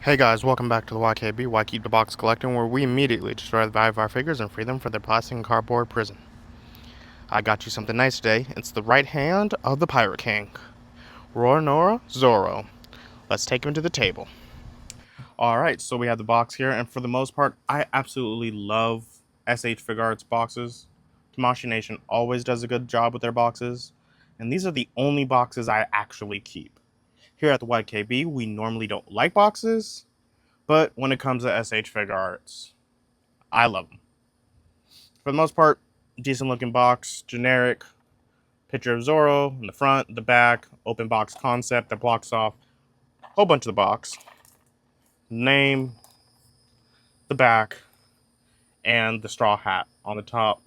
Hey guys, welcome back to the YKB, Why Keep the Box Collecting, where we immediately destroy the value of our figures and free them from their plastic and cardboard prison. I got you something nice today. It's the right hand of the Pirate King, Roronoa Zoro. Let's take him to the table. Alright, so we have the box here, and for the most part, I absolutely love S.H. Figuarts boxes. Tamashii Nation always does a good job with their boxes, and these are the only boxes I actually keep. Here at the YKB, we normally don't like boxes, but when it comes to S.H. Figuarts, I love them. For the most part, decent looking box, generic, picture of Zoro in the front, the back, open box concept that blocks off a whole bunch of the box. Name, the back, and the straw hat on the top.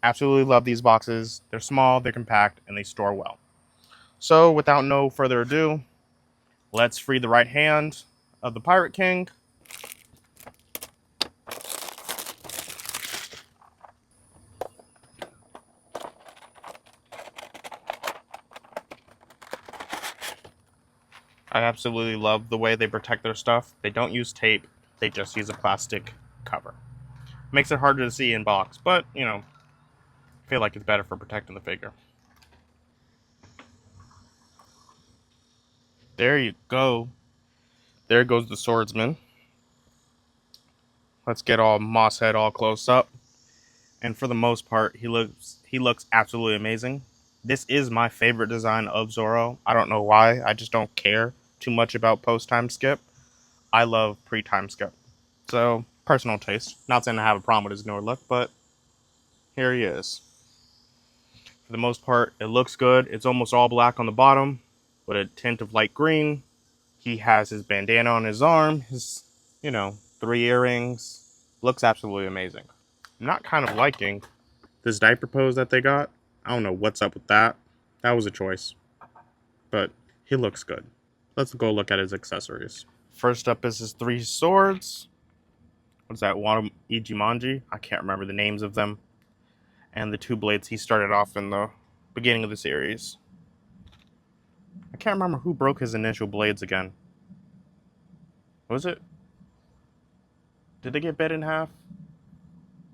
Absolutely love these boxes. They're small, they're compact, and they store well. So without no further ado, let's free the right hand of the Pirate King. I absolutely love the way they protect their stuff. They don't use tape, they just use a plastic cover. Makes it harder to see in box, but, you know, I feel like it's better for protecting the figure. There you go. There goes the swordsman. Let's get all Moss Head all close up. And for the most part, he looks absolutely amazing. This is my favorite design of Zoro. I don't know why. I just don't care too much about post-time skip. I love pre-time skip. So, personal taste. Not saying I have a problem with his newer look, but here he is. For the most part, it looks good. It's almost all black on the bottom with a tint of light green. He has his bandana on his arm, his, 3 earrings. Looks absolutely amazing. I'm not kind of liking this diaper pose that they got. I don't know what's up with that. That was a choice. But he looks good. Let's go look at his accessories. First up is his 3 swords. What's that? Wano Ichimonji? I can't remember the names of them. And the 2 blades he started off in the beginning of the series. I can't remember who broke his initial blades again. Was it? Did they get bit in half?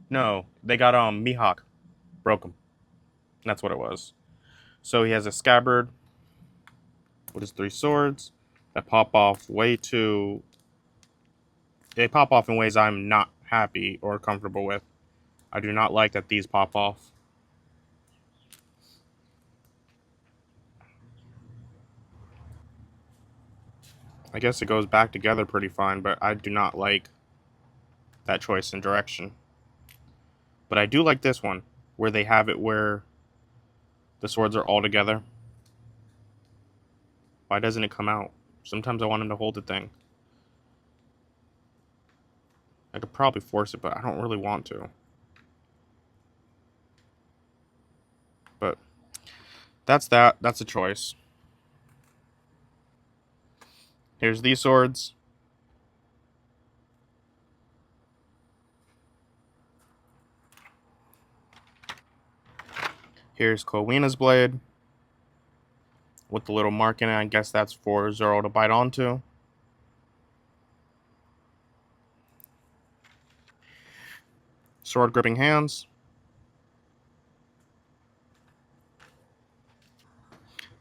No, they got Mihawk broke them. That's what it was. So he has a scabbard with his 3 swords that pop off they pop off in ways I'm not happy or comfortable with. I do not like that these pop off. I guess it goes back together pretty fine, but I do not like that choice in direction. But I do like this one, where they have it where the swords are all together. Why doesn't it come out? Sometimes I want him to hold the thing. I could probably force it, but I don't really want to. But that's that. That's a choice. Here's these swords. Here's Kowina's blade with the little mark in it. I guess that's for Zoro to bite onto. Sword gripping hands.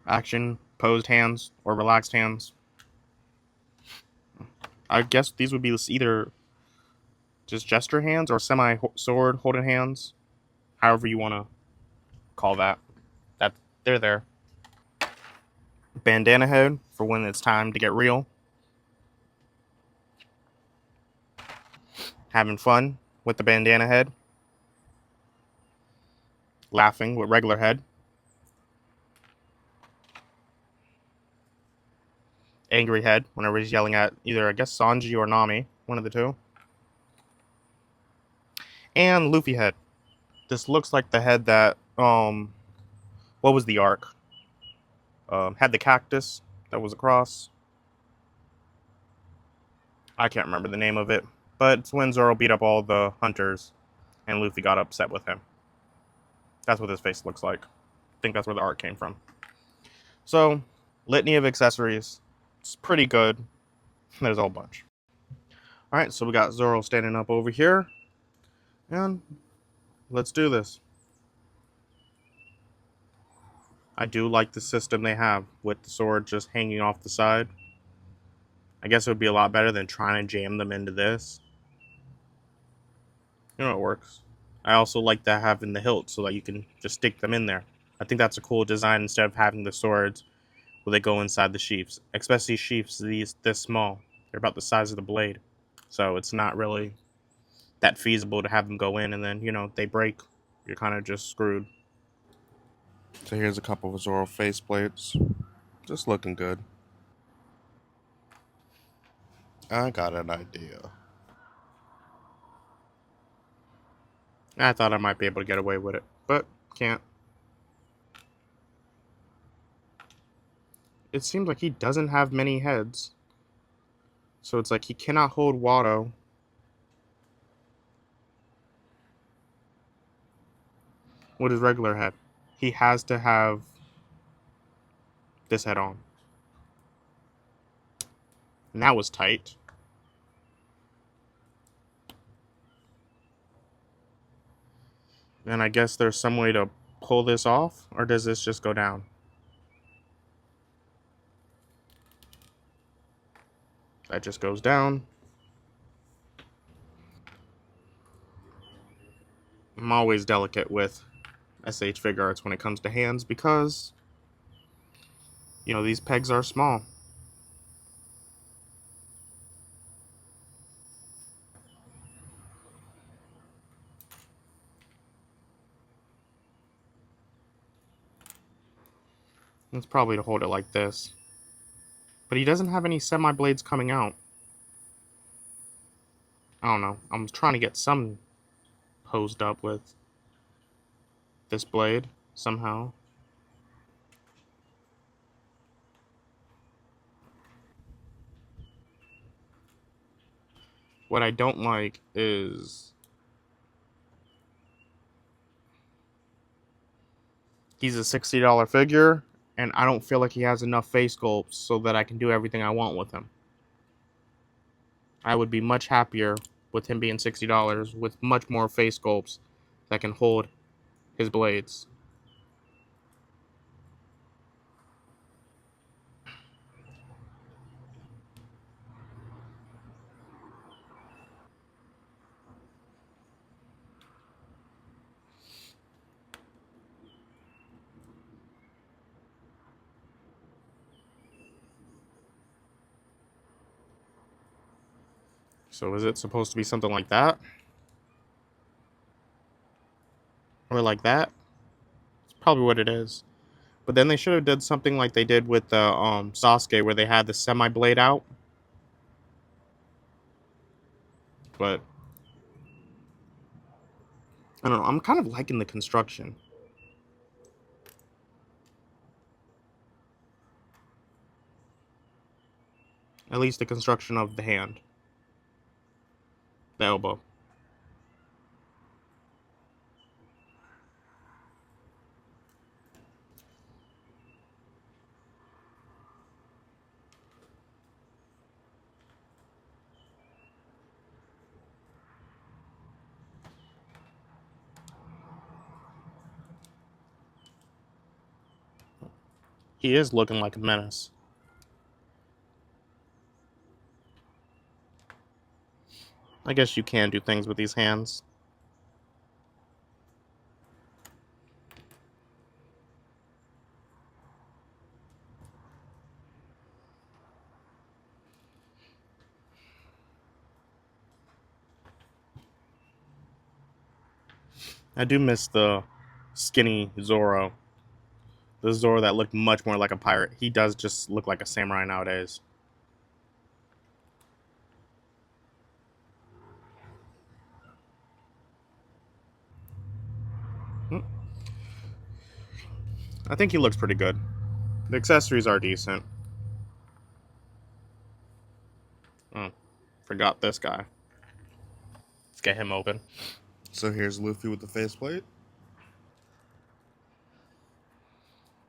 Action posed hands or relaxed hands. I guess these would be either just gesture hands or semi-sword holding hands. However you want to call that. They're there. Bandana head for when it's time to get real. Having fun with the bandana head. Laughing with regular head. Angry head whenever he's yelling at either, I guess, Sanji or Nami. One of the two. And Luffy head. This looks like the head that, what was the arc? Had the cactus that was across. I can't remember the name of it. But it's when Zoro beat up all the hunters and Luffy got upset with him. That's what his face looks like. I think that's where the art came from. So, litany of accessories. It's pretty good. There's a whole bunch. Alright, so we got Zoro standing up over here. And let's do this. I do like the system they have with the sword just hanging off the side. I guess it would be a lot better than trying to jam them into this. You know, it works. I also like that having the hilt so that you can just stick them in there. I think that's a cool design instead of having the swords where they go inside the sheaths. Especially sheaths this small. They're about the size of the blade. So it's not really that feasible to have them go in and then, you know, they break. You're kind of just screwed. So here's a couple of Zoro faceplates. Just looking good. I got an idea. I thought I might be able to get away with it, but can't. It seems like he doesn't have many heads. So it's like he cannot hold Watto. With his regular head. He has to have this head on. And that was tight. And I guess there's some way to pull this off, or does this just go down? That just goes down. I'm always delicate with S.H. Figuarts when it comes to hands because, you know, these pegs are small. It's probably to hold it like this. But he doesn't have any semi-blades coming out. I don't know. I'm trying to get some posed up with this blade somehow. What I don't like is he's a $60 figure, and I don't feel like he has enough face sculpts so that I can do everything I want with him. I would be much happier with him being $60 with much more face sculpts that can hold his blades. So is it supposed to be something like that? Or like that? It's probably what it is. But then they should have did something like they did with the Sasuke where they had the semi-blade out. But I don't know. I'm kind of liking the construction. At least the construction of the hand. The elbow. He is looking like a menace. I guess you can do things with these hands. I do miss the skinny Zoro. The Zoro that looked much more like a pirate. He does just look like a samurai nowadays. I think he looks pretty good. The accessories are decent. Oh, forgot this guy. Let's get him open. So here's Luffy with the faceplate.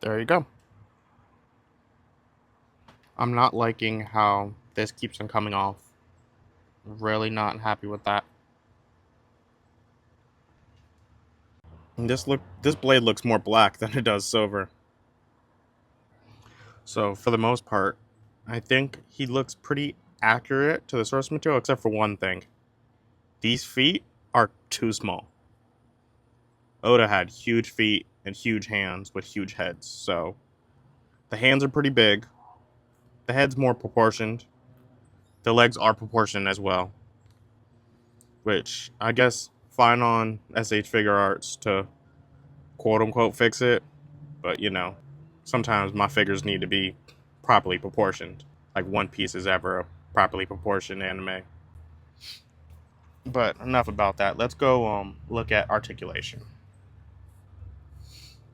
There you go. I'm not liking how this keeps on coming off. Really not happy with that. And this blade looks more black than it does silver. So for the most part, I think he looks pretty accurate to the source material, except for one thing. These feet are too small. Oda had huge feet and huge hands with huge heads, so the hands are pretty big. The head's more proportioned. The legs are proportioned as well, which I guess fine on S.H. Figure Arts to quote unquote fix it, but you know, sometimes my figures need to be properly proportioned. Like One Piece is ever a properly proportioned anime. But enough about that. Let's go look at articulation.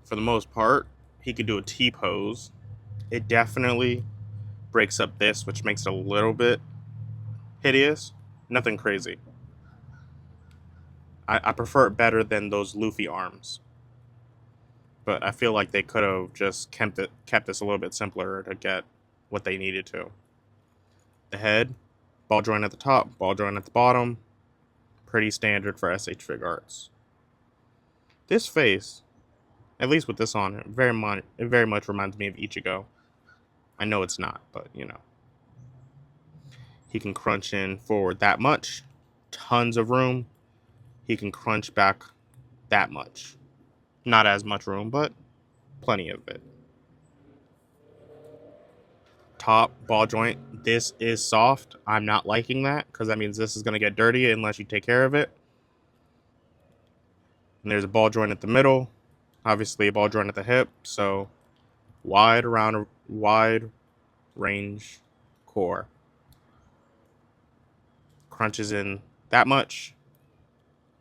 For the most part, he could do a T pose. It definitely breaks up this, which makes it a little bit hideous. Nothing crazy. I prefer it better than those Luffy arms. But I feel like they could have just kept this a little bit simpler to get what they needed to. The head, ball joint at the top, ball joint at the bottom. Pretty standard for S.H. Figuarts. This face, at least with this on it, very much reminds me of Ichigo. I know it's not, but you know. He can crunch in forward that much. Tons of room. He can crunch back that much. Not as much room, but plenty of it. Top ball joint. This is soft. I'm not liking that because that means this is going to get dirty unless you take care of it. And there's a ball joint at the middle. Obviously, a ball joint at the hip. So wide range core. Crunches in that much.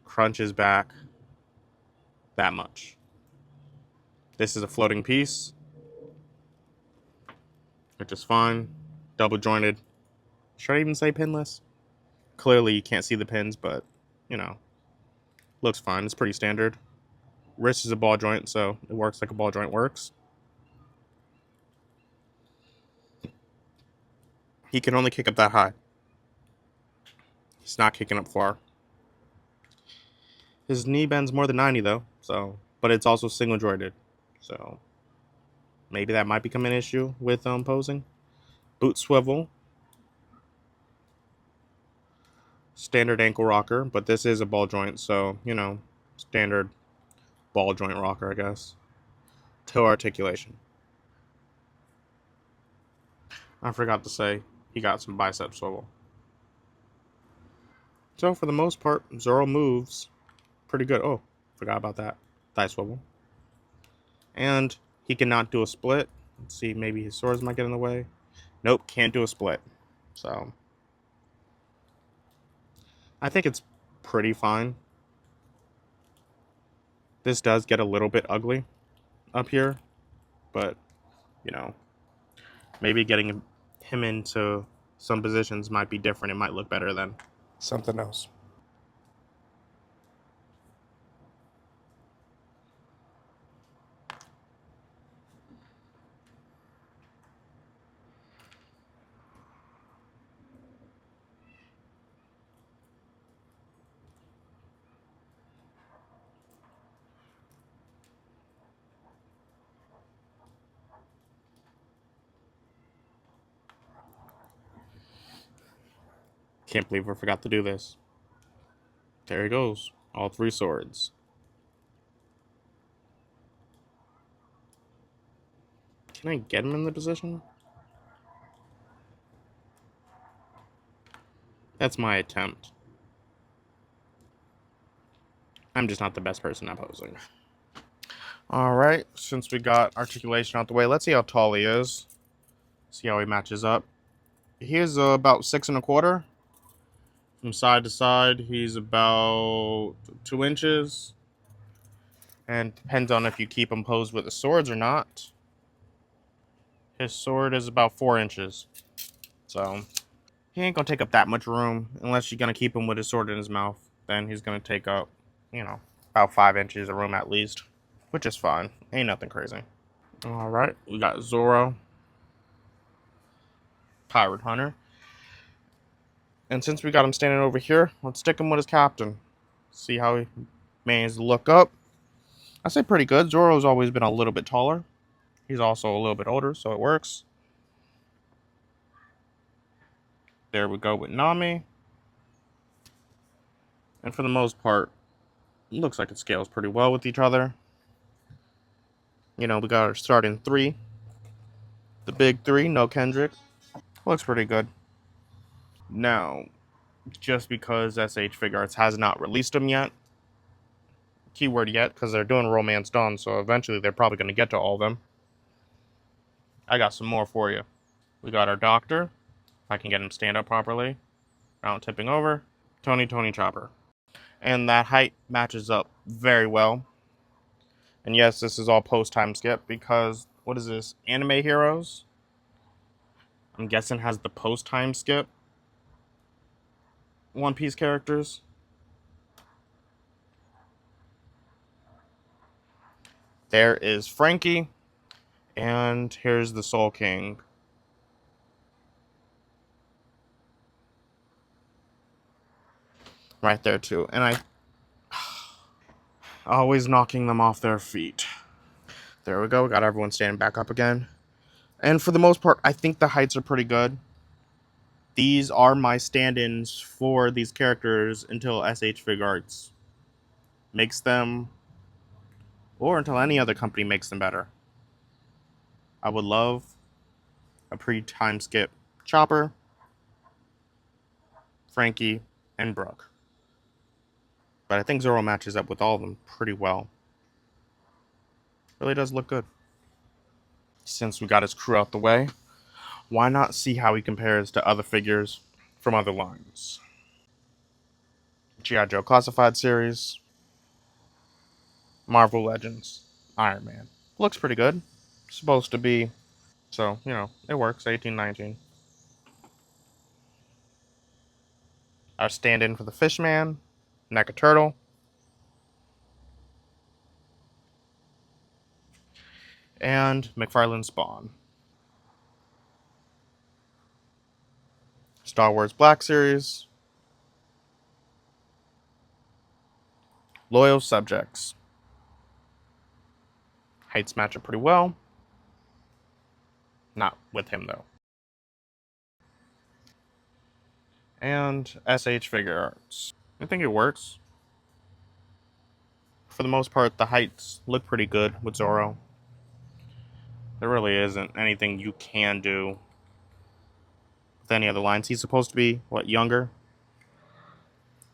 Crunches back that much. This is a floating piece, which is fine. Double jointed. Should I even say pinless? Clearly you can't see the pins, but you know, looks fine. It's pretty standard. Wrist is a ball joint, so it works like a ball joint works. He can only kick up that high. He's not kicking up far. His knee bends more than 90 though, so but it's also single jointed. So maybe that might become an issue with posing. Boot swivel. Standard ankle rocker, but this is a ball joint, so you know, standard ball joint rocker, I guess. Toe articulation. I forgot to say, he got some bicep swivel. So for the most part, Zoro moves pretty good. Oh, forgot about that. Thigh swivel. And he cannot do a split. Let's see, maybe his swords might get in the way. Nope, can't do a split. So I think it's pretty fine. This does get a little bit ugly up here, but you know, maybe getting him into some positions might be different. It might look better than something else. Can't believe I forgot to do this. There he goes. All three swords. Can I get him in the position? That's my attempt. I'm just not the best person at posing. Alright, since we got articulation out the way, let's see how tall he is. See how he matches up. He's about 6 1/4. From side to side, he's about 2 inches. And depends on if you keep him posed with the swords or not. His sword is about 4 inches. So he ain't gonna take up that much room unless you're gonna keep him with his sword in his mouth. Then he's gonna take up, you know, about 5 inches of room at least, which is fine. Ain't nothing crazy. All right, we got Zoro. Pirate Hunter. And since we got him standing over here, let's stick him with his captain. See how he manages to look up. I say pretty good. Zoro's always been a little bit taller. He's also a little bit older, so it works. There we go with Nami. And for the most part, it looks like it scales pretty well with each other. You know, we got our starting three. The big three, no Kendrick. Looks pretty good. Now, just because S.H. Figuarts has not released them yet, keyword yet, because they're doing Romance Dawn, so eventually they're probably going to get to all of them. I got some more for you. We got our Doctor, if I can get him stand up properly, without tipping over. Tony Chopper. And that height matches up very well. And yes, this is all post-time skip because, what is this, Anime Heroes? I'm guessing has the post-time skip One Piece characters. There is Franky, and here's the Soul King. Right there too, and I always knocking them off their feet. There we go, got everyone standing back up again. And for the most part, I think the heights are pretty good. These are my stand-ins for these characters until S.H. Figuarts makes them, or until any other company makes them better. I would love a pre-time skip Chopper, Franky, and Brooke. But I think Zoro matches up with all of them pretty well. Really does look good. Since we got his crew out the way, why not see how he compares to other figures from other lines? G.I. Joe Classified Series, Marvel Legends, Iron Man. Looks pretty good. Supposed to be. So, you know, it works. 1819. Our stand-in for the Fishman, Mecha Turtle, and McFarlane Spawn. Star Wars Black Series, Loyal Subjects. Heights match up pretty well. Not with him, though. And S.H. Figuarts. I think it works. For the most part, the heights look pretty good with Zoro. There really isn't anything you can do with any other lines. He's supposed to be, what, younger?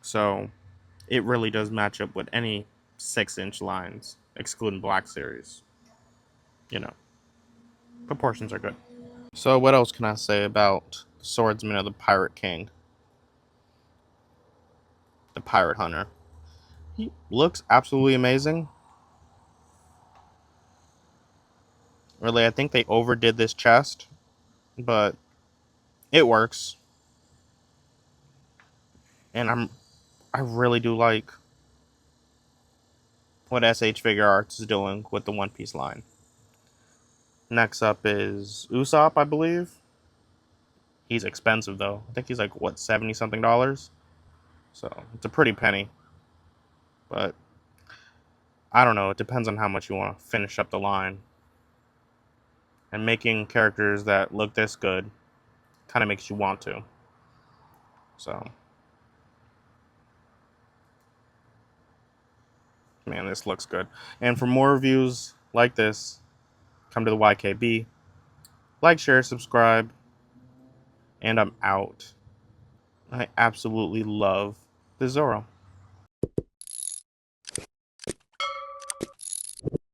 So, it really does match up with any 6-inch lines, excluding Black Series. You know, proportions are good. So, what else can I say about Swordsman of the Pirate King? The Pirate Hunter. He looks absolutely amazing. Really, I think they overdid this chest, but it works. And I really do like what S.H. Figuarts is doing with the One Piece line. Next up is Usopp, I believe. He's expensive though. I think he's like, what, 70 something dollars? So it's a pretty penny. But I don't know, it depends on how much you want to finish up the line. And making characters that look this good kind of makes you want to. So, man, this looks good. And for more reviews like this, come to the YKB. Like, share, subscribe, and I'm out. I absolutely love the Zoro.